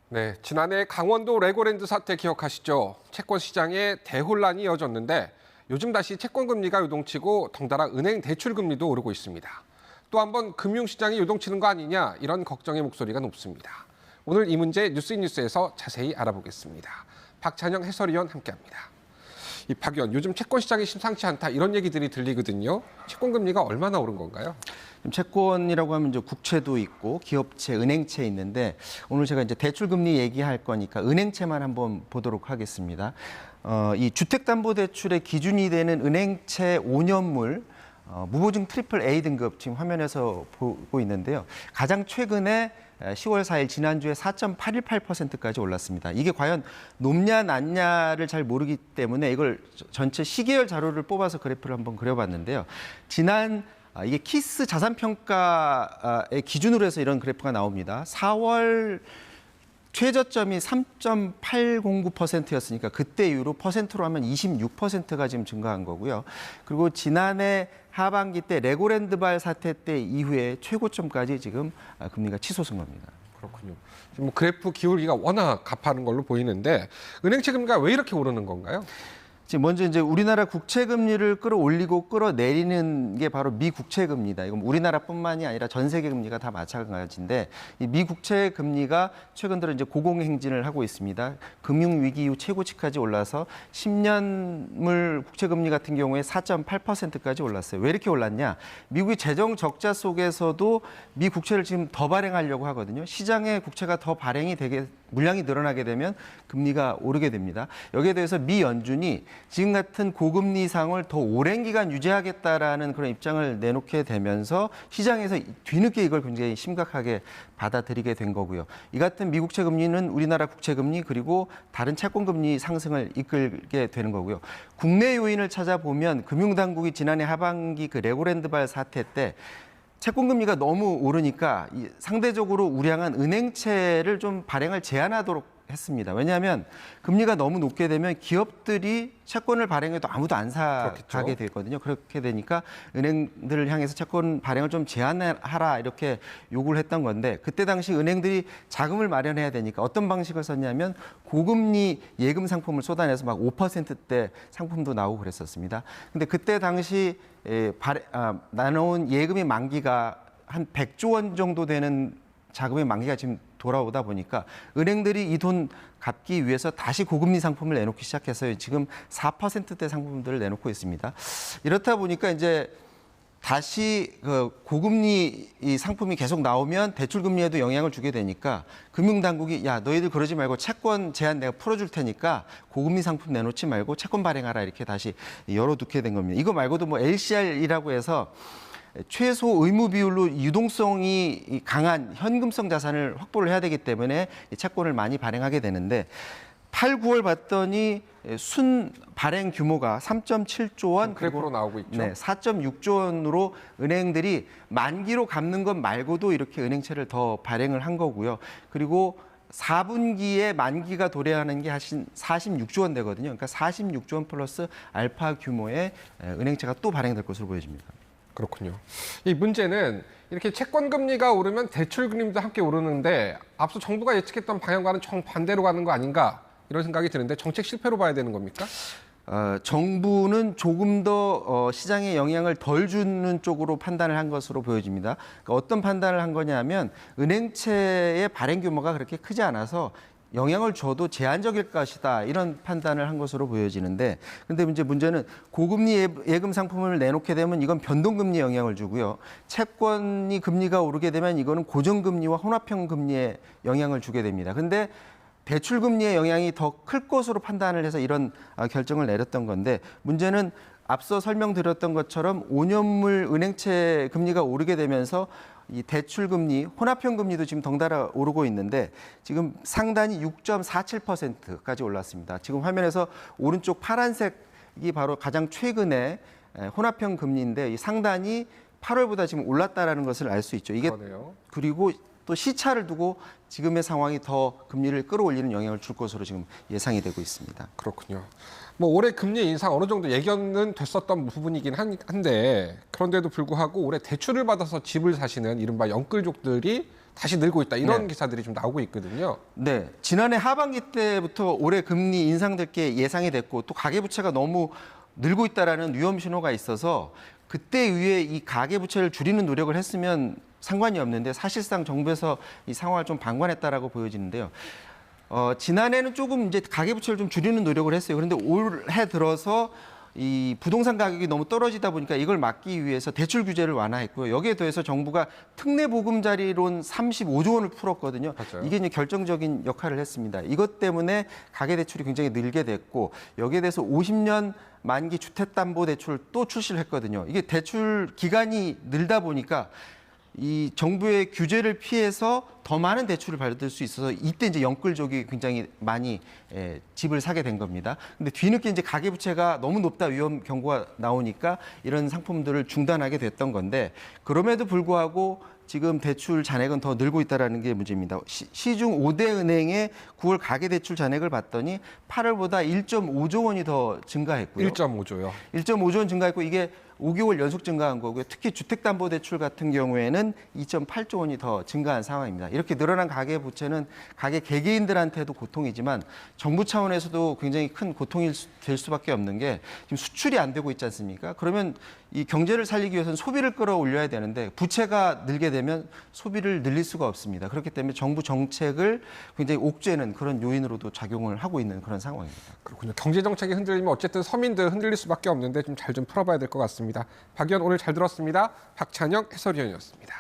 네, 지난해 강원도 레고랜드 사태 기억하시죠? 채권 시장에 대혼란이 이어졌는데 요즘 다시 채권 금리가 요동치고 덩달아 은행 대출 금리도 오르고 있습니다. 또 한 번 금융시장이 요동치는 거 아니냐 이런 걱정의 목소리가 높습니다. 오늘 이 문제 뉴스인뉴스에서 자세히 알아보겠습니다. 박찬영 해설위원 함께합니다. 박 의원, 요즘 채권 시장이 심상치 않다 이런 얘기들이 들리거든요. 채권 금리가 얼마나 오른 건가요? 채권이라고 하면 이제 국채도 있고 기업채, 은행채 있는데 오늘 제가 이제 대출 금리 얘기할 거니까 은행채만 한번 보도록 하겠습니다. 이 주택담보대출의 기준이 되는 은행채 5년물 무보증 트리플 A 등급 지금 화면에서 보고 있는데요. 가장 최근에 10월 4일 지난주에 4.818%까지 올랐습니다. 이게 과연 높냐 낮냐를 잘 모르기 때문에 이걸 전체 시계열 자료를 뽑아서 그래프를 한번 그려봤는데요. 이게 키스 자산평가의 기준으로 해서 이런 그래프가 나옵니다. 4월 최저점이 3.809%였으니까 그때 이후로 퍼센트로 하면 26%가 지금 증가한 거고요. 그리고 지난해 하반기 때 레고랜드발 사태 때 이후에 최고점까지 지금 금리가 치솟은 겁니다. 그렇군요. 지금 그래프 기울기가 워낙 가파른 걸로 보이는데 은행채 금리가 왜 이렇게 오르는 건가요? 지금 먼저 이제 우리나라 국채 금리를 끌어올리고 끌어내리는 게 바로 미 국채 금리다. 이건 우리나라뿐만이 아니라 전 세계 금리가 다 마찬가지인데 이 미 국채 금리가 최근 들어 이제 고공행진을 하고 있습니다. 금융 위기 이후 최고치까지 올라서 10년물 국채 금리 같은 경우에 4.8%까지 올랐어요. 왜 이렇게 올랐냐? 미국이 재정 적자 속에서도 미 국채를 지금 더 발행하려고 하거든요. 시장의 국채가 더 발행이 되게 물량이 늘어나게 되면 금리가 오르게 됩니다. 여기에 대해서 미 연준이 지금 같은 고금리 상을 더 오랜 기간 유지하겠다라는 그런 입장을 내놓게 되면서 시장에서 뒤늦게 이걸 굉장히 심각하게 받아들이게 된 거고요. 이 같은 미국채 금리는 우리나라 국채 금리 그리고 다른 채권 금리 상승을 이끌게 되는 거고요. 국내 요인을 찾아보면 금융당국이 지난해 하반기 그 레고랜드발 사태 때 채권 금리가 너무 오르니까 상대적으로 우량한 은행채를 좀 발행을 제한하도록 했습니다. 왜냐하면 금리가 너무 높게 되면 기업들이 채권을 발행해도 아무도 안 사가게 되거든요. 그렇게 되니까 은행들을 향해서 채권 발행을 좀 제한하라 이렇게 요구를 했던 건데 그때 당시 은행들이 자금을 마련해야 되니까 어떤 방식을 썼냐면 고금리 예금 상품을 쏟아내서 막 5%대 상품도 나오고 그랬었습니다. 근데 그때 당시 나눠온 예금의 만기가 한 100조 원 정도 되는 자금의 만기가 지금 돌아오다 보니까 은행들이 이 돈 갚기 위해서 다시 고금리 상품을 내놓기 시작해서 지금 4%대 상품들을 내놓고 있습니다. 이렇다 보니까 이제 다시 그 고금리 이 상품이 계속 나오면 대출 금리에도 영향을 주게 되니까 금융당국이 야 너희들 그러지 말고 채권 제한 내가 풀어줄 테니까 고금리 상품 내놓지 말고 채권 발행하라 이렇게 다시 열어두게 된 겁니다. 이거 말고도 뭐 LCR이라고 해서 최소 의무 비율로 유동성이 강한 현금성 자산을 확보를 해야 되기 때문에 채권을 많이 발행하게 되는데 8, 9월 봤더니 순 발행 규모가 3.7조 원 그래프로 나오고 있죠. 네, 4.6조 원으로 은행들이 만기로 갚는 것 말고도 이렇게 은행채를 더 발행을 한 거고요. 그리고 4분기에 만기가 도래하는 게 한 46조 원 되거든요. 그러니까 46조 원 플러스 알파 규모의 은행채가 또 발행될 것으로 보여집니다. 그렇군요. 이 문제는 이렇게 채권 금리가 오르면 대출 금리도 함께 오르는데 앞서 정부가 예측했던 방향과는 정반대로 가는 거 아닌가 이런 생각이 드는데 정책 실패로 봐야 되는 겁니까? 정부는 조금 더 시장에 영향을 덜 주는 쪽으로 판단을 한 것으로 보여집니다. 그러니까 어떤 판단을 한 거냐면 은행채의 발행 규모가 그렇게 크지 않아서 영향을 줘도 제한적일 것이다 이런 판단을 한 것으로 보여지는데 그런데 이제 문제는 고금리 예금 상품을 내놓게 되면 이건 변동금리에 영향을 주고요. 채권이 금리가 오르게 되면 이거는 고정금리와 혼합형 금리에 영향을 주게 됩니다. 그런데 대출금리의 영향이 더 클 것으로 판단을 해서 이런 결정을 내렸던 건데 문제는 앞서 설명드렸던 것처럼 5년물 은행채 금리가 오르게 되면서 이 대출 금리, 혼합형 금리도 지금 덩달아 오르고 있는데 지금 상단이 6.47%까지 올랐습니다. 지금 화면에서 오른쪽 파란색이 바로 가장 최근에 혼합형 금리인데 이 상단이 8월보다 지금 올랐다라는 것을 알 수 있죠. 이게 그러네요. 그리고 또 시차를 두고 지금의 상황이 더 금리를 끌어올리는 영향을 줄 것으로 지금 예상이 되고 있습니다. 그렇군요. 뭐 올해 금리 인상 어느 정도 예견은 됐었던 부분이긴 한데 그런데도 불구하고 올해 대출을 받아서 집을 사시는 이른바 영끌족들이 다시 늘고 있다 이런 네. 기사들이 좀 나오고 있거든요. 네, 지난해 하반기 때부터 올해 금리 인상될 게 예상이 됐고 또 가계부채가 너무 늘고 있다라는 위험 신호가 있어서 그때 위에 이 가계부채를 줄이는 노력을 했으면 상관이 없는데 사실상 정부에서 이 상황을 좀 방관했다라고 보여지는데요. 지난해는 조금 이제 가계부채를 좀 줄이는 노력을 했어요. 그런데 올해 들어서 이 부동산 가격이 너무 떨어지다 보니까 이걸 막기 위해서 대출 규제를 완화했고요. 여기에 더해서 정부가 특례 보금자리론 35조 원을 풀었거든요. 맞아요. 이게 이제 결정적인 역할을 했습니다. 이것 때문에 가계 대출이 굉장히 늘게 됐고 여기에 대해서 50년 만기 주택담보대출을 또 출시를 했거든요. 이게 대출 기간이 늘다 보니까 이 정부의 규제를 피해서 더 많은 대출을 받을 수 있어서 이때 이제 영끌족이 굉장히 많이 집을 사게 된 겁니다. 근데 뒤늦게 이제 가계부채가 너무 높다 위험 경고가 나오니까 이런 상품들을 중단하게 됐던 건데 그럼에도 불구하고 지금 대출 잔액은 더 늘고 있다는 게 문제입니다. 시중 5대 은행의 9월 가계대출 잔액을 봤더니 8월보다 1.5조 원이 더 증가했고요. 1.5조요. 1.5조 원 증가했고 이게 5개월 연속 증가한 거고요. 특히 주택담보대출 같은 경우에는 2.8조 원이 더 증가한 상황입니다. 이렇게 늘어난 가계부채는 가계 개개인들한테도 고통이지만 정부 차원에서도 굉장히 큰 고통이 될 수밖에 없는 게 지금 수출이 안 되고 있지 않습니까? 그러면 이 경제를 살리기 위해서는 소비를 끌어올려야 되는데 부채가 늘게 되면 소비를 늘릴 수가 없습니다. 그렇기 때문에 정부 정책을 굉장히 옥죄는 그런 요인으로도 작용을 하고 있는 그런 상황입니다. 그렇군요. 경제 정책이 흔들리면 어쨌든 서민들 흔들릴 수밖에 없는데 좀 잘 좀 풀어봐야 될 것 같습니다. 박 의원 오늘 잘 들었습니다. 박찬영 해설위원이었습니다.